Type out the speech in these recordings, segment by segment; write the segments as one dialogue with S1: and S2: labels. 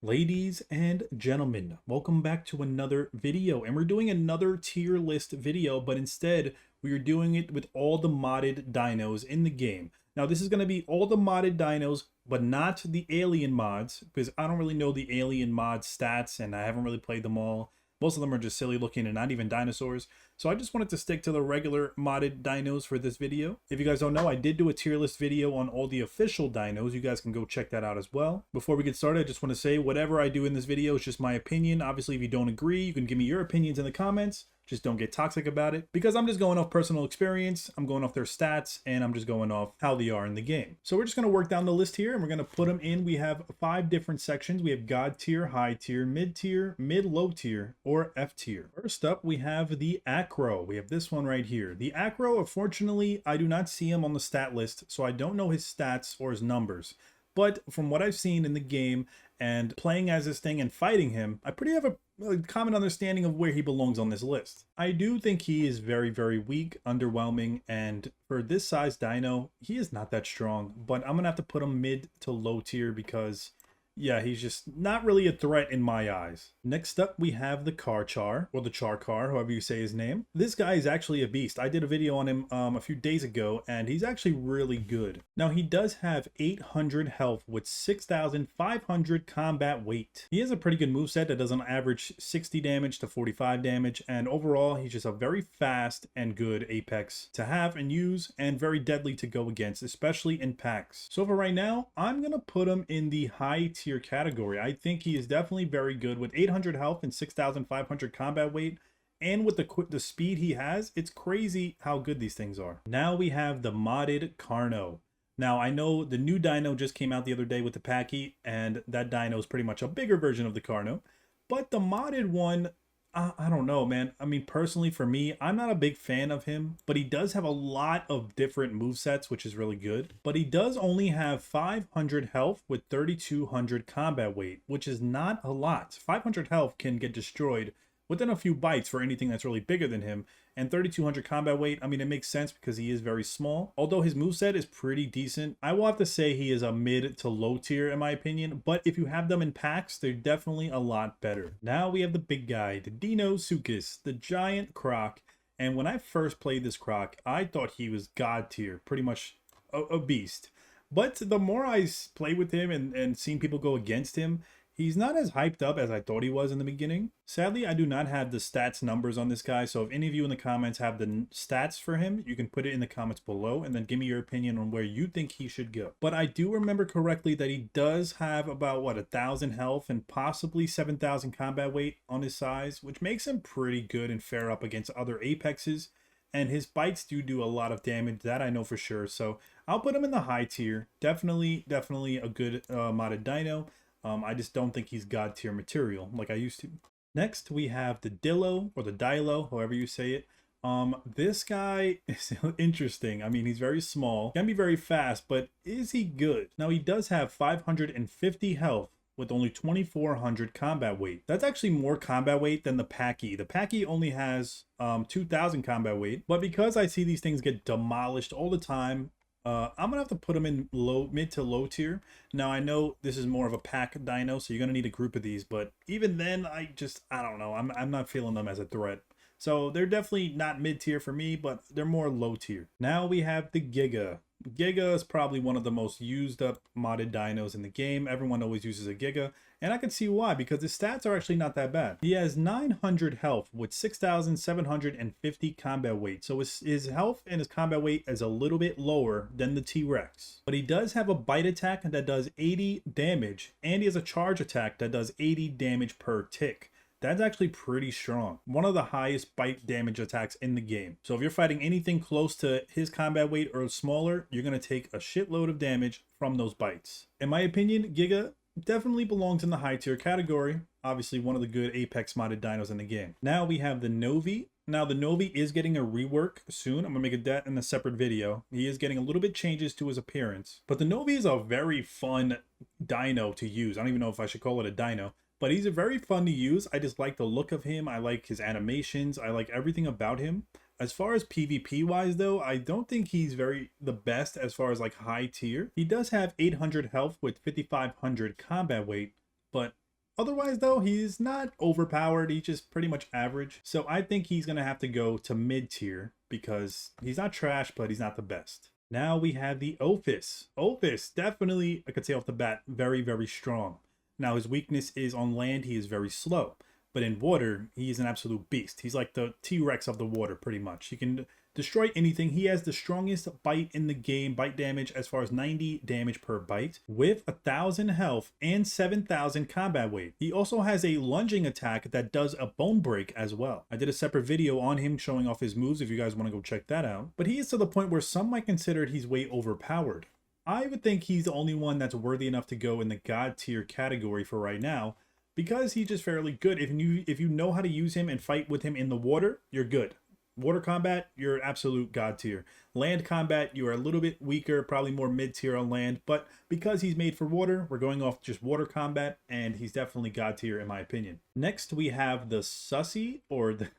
S1: Ladies and gentlemen, welcome back to another video, and we're doing another tier list video, but instead we are doing it with all the modded dinos in the game. Now this is going to be all the modded dinos, but not the alien mods, because I don't really know the alien mod stats and I haven't really played them all. Most of them are just silly looking and not even dinosaurs. So I just wanted to stick to the regular modded dinos for this video. If you guys don't know, I did do a tier list video on all the official dinos. You guys can go check that out as well. Before we get started, I just want to say whatever I do in this video is just my opinion. Obviously, if you don't agree, you can give me your opinions in the comments. Just don't get toxic about it, because I'm just going off personal experience. I'm going off their stats, and I'm just going off how they are in the game. So we're just going to work down the list here, and we're going to put them in. We have 5 different sections. We have God tier, high tier, mid, low tier, or F tier. First up, we have the Acro. We have this one right here. The Acro, unfortunately, I do not see him on the stat list, so I don't know his stats or his numbers. But from what I've seen in the game and playing as this thing and fighting him, I pretty have a common understanding of where he belongs on this list. I do think he is very, very weak, underwhelming, and for this size dino, he is not that strong. But I'm going to have to put him mid to low tier because, yeah, he's just not really a threat in my eyes. Next up, we have the Carchar, or the Charcar, however you say his name. This guy is actually a beast. I did a video on him a few days ago, and he's actually really good. Now, he does have 800 health with 6,500 combat weight. He has a pretty good moveset that does on average 60 damage to 45 damage, and overall, he's just a very fast and good apex to have and use, and very deadly to go against, especially in packs. So for right now, I'm going to put him in the high tier category. I think he is definitely very good with 800 health and 6,500 combat weight, and with the speed he has. It's crazy how good these things are. Now we have the modded Carno. Now I know the new dino just came out the other day with the Packy, and that dino is pretty much a bigger version of the Carno, but the modded one, I don't know, man. I mean, personally, for me, I'm not a big fan of him, but he does have a lot of different movesets, which is really good. But he does only have 500 health with 3,200 combat weight, which is not a lot. 500 health can get destroyed within a few bites for anything that's really bigger than him. And 3,200 combat weight, I mean, it makes sense because he is very small. Although his moveset is pretty decent, I will have to say he is a mid to low tier in my opinion. But if you have them in packs, they're definitely a lot better. Now we have the big guy, the Deinosuchus, the giant croc. And when I first played this croc, I thought he was god tier, pretty much a beast. But the more I play with him and seen people go against him, he's not as hyped up as I thought he was in the beginning. Sadly, I do not have the stats numbers on this guy, so if any of you in the comments have the stats for him, you can put it in the comments below and then give me your opinion on where you think he should go. But I do remember correctly that he does have about, 1,000 health and possibly 7,000 combat weight on his size, which makes him pretty good and fair up against other apexes. And his bites do a lot of damage, that I know for sure. So I'll put him in the high tier. Definitely a good modded dino. I just don't think he's god tier material like I used to. Next, we have the Dilo, or the Dilo, however you say it. This guy is interesting. I mean, he's very small, can be very fast, but is he good? Now, he does have 550 health with only 2,400 combat weight. That's actually more combat weight than the Packy. The Packy only has 2,000 combat weight, but because I see these things get demolished all the time, I'm gonna have to put them in mid to low tier. Now I know this is more of a pack dino, so you're gonna need a group of these, but even then, I don't know. I'm not feeling them as a threat. So they're definitely not mid tier for me, but they're more low tier. Now we have the Giga. Giga is probably one of the most used up modded dinos in the game. Everyone always uses a Giga, and I can see why, because his stats are actually not that bad. He has 900 health with 6,750 combat weight, so his health and his combat weight is a little bit lower than the T-Rex. But he does have a bite attack that does 80 damage, and he has a charge attack that does 80 damage per tick. That's actually pretty strong. One of the highest bite damage attacks in the game. So if you're fighting anything close to his combat weight or smaller, you're going to take a shitload of damage from those bites. In my opinion, Giga definitely belongs in the high tier category. Obviously one of the good apex modded dinos in the game. Now we have the Novi. Now the Novi is getting a rework soon. I'm gonna make that in a separate video. He is getting a little bit changes to his appearance, but the Novi is a very fun dino to use. I don't even know if I should call it a dino, but he's a very fun to use. I just like the look of him. I like his animations. I like everything about him. As far as PvP wise though, I don't think he's the best as far as like high tier. He does have 800 health with 5,500 combat weight, but Otherwise, though, he's not overpowered. He's just pretty much average. So I think he's going to have to go to mid tier because he's not trash, but he's not the best. Now we have the Ophis. Ophis, definitely, I could say off the bat, very, very strong. Now his weakness is on land, he is very slow. But in water, he is an absolute beast. He's like the T-Rex of the water, pretty much. He can destroy anything. He has the strongest bite in the game, bite damage as far as 90 damage per bite, with 1,000 health and 7,000 combat weight. He also has a lunging attack that does a bone break as well. I did a separate video on him showing off his moves if you guys want to go check that out. But he is to the point where some might consider he's way overpowered. I would think he's the only one that's worthy enough to go in the god tier category for right now, because he's just fairly good. If you know how to use him and fight with him in the water, you're good. Water combat, you're absolute god tier. Land combat, you are a little bit weaker, probably more mid tier on land, but because he's made for water, we're going off just water combat, and he's definitely god tier in my opinion. Next, we have the Sussy, or the, I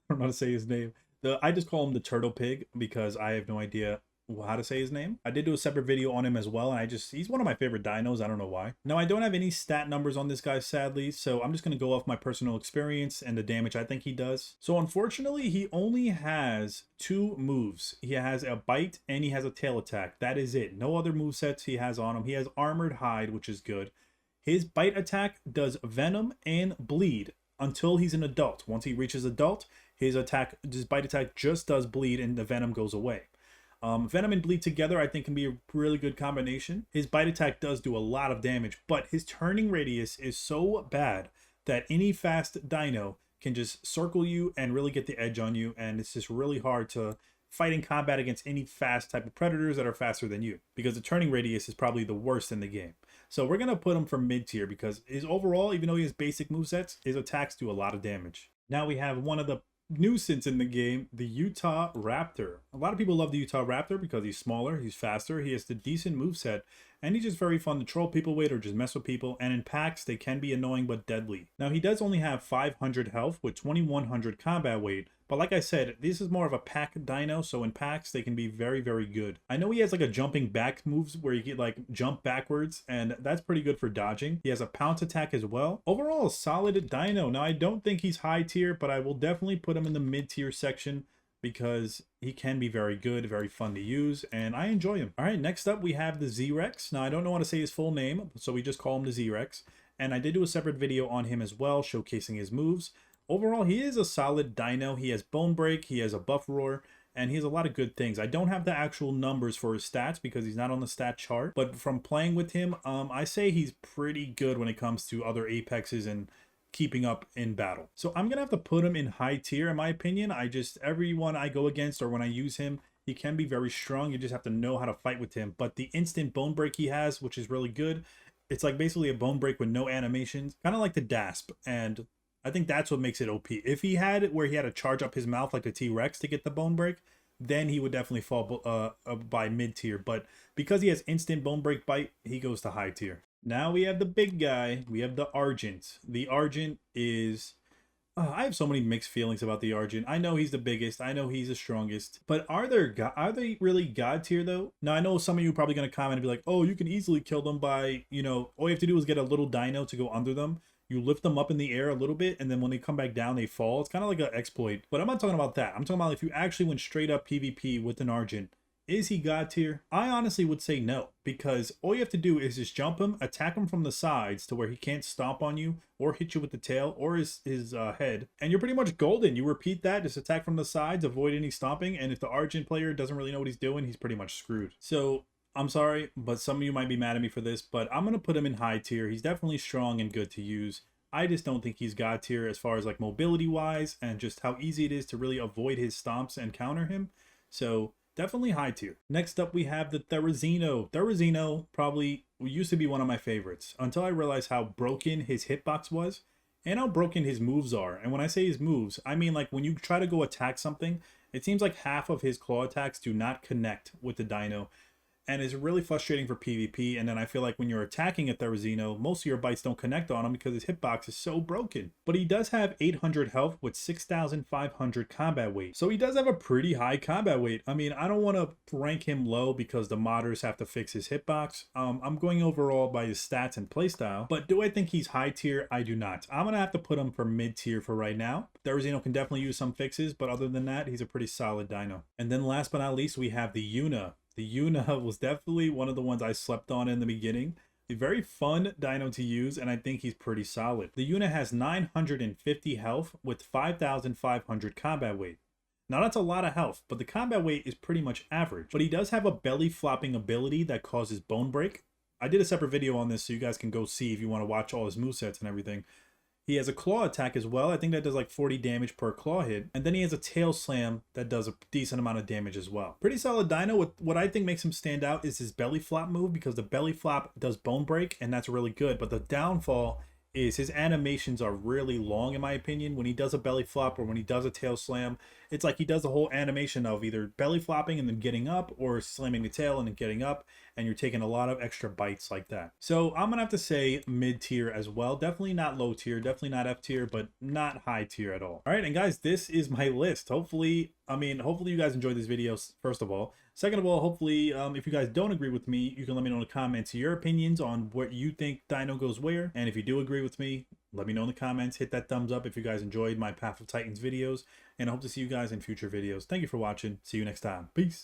S1: don't know how to say his name. I just call him the Turtle Pig because I have no idea how to say his name. I did do a separate video on him as well, and he's one of my favorite dinos. I don't know why. Now, I don't have any stat numbers on this guy, sadly, so I'm just going to go off my personal experience and the damage I think he does. So unfortunately, he only has 2 moves. He has a bite and he has a tail attack. That is it. No other movesets he has on him. He has armored hide, which is good. His bite attack does venom and bleed until he's an adult. Once he reaches adult, his bite attack just does bleed and the venom goes away. Venom and bleed together I think can be a really good combination. His bite attack does do a lot of damage, but his turning radius is so bad that any fast dino can just circle you and really get the edge on you, and it's just really hard to fight in combat against any fast type of predators that are faster than you, because the turning radius is probably the worst in the game. So we're going to put him for mid tier because his overall, even though he has basic movesets, his attacks do a lot of damage. Now we have one of the nuisance in the game, the Utahraptor. A lot of people love the Utahraptor because he's smaller, he's faster, he has the decent moveset, and he's just very fun to troll people with or just mess with people, and in packs they can be annoying but deadly. Now he does only have 500 health with 2100 combat weight, but like I said, this is more of a pack dino, so in packs they can be very, very good. I know he has like a jumping back moves where you get like jump backwards, and that's pretty good for dodging. He has a pounce attack as well. Overall, a solid dino. Now I don't think he's high tier, but I will definitely put him in the mid tier section because he can be very good, very fun to use, and I enjoy him. All right, next up we have the Z-Rex. Now I don't know how to say his full name, so we just call him the Z-Rex, and I did do a separate video on him as well, showcasing his moves. Overall, he is a solid dino. He has bone break, he has a buff roar, and he has a lot of good things. I don't have the actual numbers for his stats because he's not on the stat chart, but from playing with him, I say he's pretty good when it comes to other apexes and keeping up in battle. So I'm gonna have to put him in high tier in my opinion. Everyone I go against or when I use him, he can be very strong. You just have to know how to fight with him. But the instant bone break he has, which is really good, it's like basically a bone break with no animations, kind of like the Dasp, and I think that's what makes it OP. If he had it where he had to charge up his mouth like the T-Rex to get the bone break, then he would definitely fall by mid tier. But because he has instant bone break bite, he goes to high tier. Now we have the big guy. We have the Argent. The Argent is... I have so many mixed feelings about the Argent. I know he's the biggest. I know he's the strongest. But are they really god tier though? Now I know some of you are probably going to comment and be like, oh, you can easily kill them by, all you have to do is get a little dino to go under them. You lift them up in the air a little bit, and then when they come back down, they fall. It's kind of like an exploit. But I'm not talking about that. I'm talking about if you actually went straight up PvP with an Argent. Is he god tier? I honestly would say no, because all you have to do is just jump him, attack him from the sides to where he can't stomp on you or hit you with the tail or his head, and you're pretty much golden. You repeat that, just attack from the sides, avoid any stomping, and if the Argent player doesn't really know what he's doing, he's pretty much screwed. So I'm sorry, but some of you might be mad at me for this, but I'm going to put him in high tier. He's definitely strong and good to use. I just don't think he's god tier as far as like mobility wise and just how easy it is to really avoid his stomps and counter him. So definitely high tier. Next up we have the Therizino. Therizino probably used to be one of my favorites until I realized how broken his hitbox was and how broken his moves are. And when I say his moves, I mean like when you try to go attack something, it seems like half of his claw attacks do not connect with the dino. and is really frustrating for PvP. And then I feel like when you're attacking a Therizino, most of your bites don't connect on him because his hitbox is so broken. But he does have 800 health with 6,500 combat weight. So he does have a pretty high combat weight. I mean, I don't want to rank him low because the modders have to fix his hitbox. I'm going overall by his stats and playstyle. But do I think he's high tier? I do not. I'm going to have to put him for mid tier for right now. Therizino can definitely use some fixes, but other than that, he's a pretty solid dino. And then last but not least, we have the Yuna. The Yuna was definitely one of the ones I slept on in the beginning. A very fun dino to use, and I think he's pretty solid. The Yuna has 950 health with 5,500 combat weight. Now that's a lot of health, but the combat weight is pretty much average. But he does have a belly flopping ability that causes bone break. I did a separate video on this, so you guys can go see if you want to watch all his movesets and everything. He has a claw attack as well. I think that does like 40 damage per claw hit. And then he has a tail slam that does a decent amount of damage as well. Pretty solid dino. What I think makes him stand out is his belly flop move, because the belly flop does bone break, and that's really good. But the downfall is his animations are really long, in my opinion. When he does a belly flop or when he does a tail slam, it's like he does the whole animation of either belly flopping and then getting up, or slamming the tail and then getting up, and you're taking a lot of extra bites like that. So I'm gonna have to say mid tier as well. Definitely not low tier, definitely not F tier, but not high tier at all. All right, and guys, this is my list. Hopefully you guys enjoyed this video, first of all. Second of all, hopefully, if you guys don't agree with me, you can let me know in the comments your opinions on what you think dino goes where. And if you do agree with me, let me know in the comments. Hit that thumbs up if you guys enjoyed my Path of Titans videos. And I hope to see you guys in future videos. Thank you for watching. See you next time. Peace.